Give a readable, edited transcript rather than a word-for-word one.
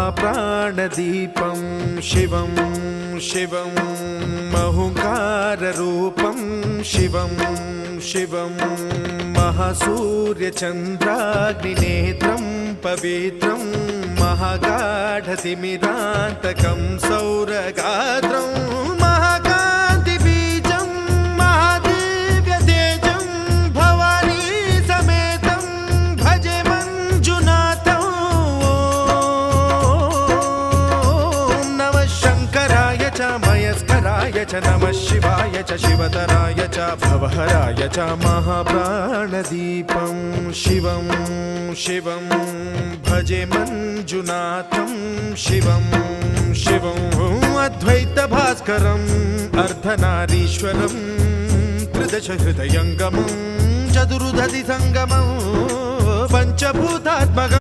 महाप्राणदीपं शिवं शिवं महुङ्काररूपं शिवं शिवं महासूर्यचन्द्राग्निनेत्रं पवित्रं महागाढतिमिरान्तकं सौरगात्रं महाकान्तिबीजं महादिव्यतेजं भवानी समेतं भजे मञ्जुनाथं। ॐ नमः शङ्कराय च मयस्कराय च नमः शिवाय च शिवतराय च भवहराय च महाप्राणदीपं शिवं शिवं भजे मञ्जुनाथं शिवं शिवं अद्वैतभास्करम् अर्धनारीश्वरं त्रिदशहृदयङ्गमं चतुर्दधिसङ्गमं पञ्चभूतात्मकम्।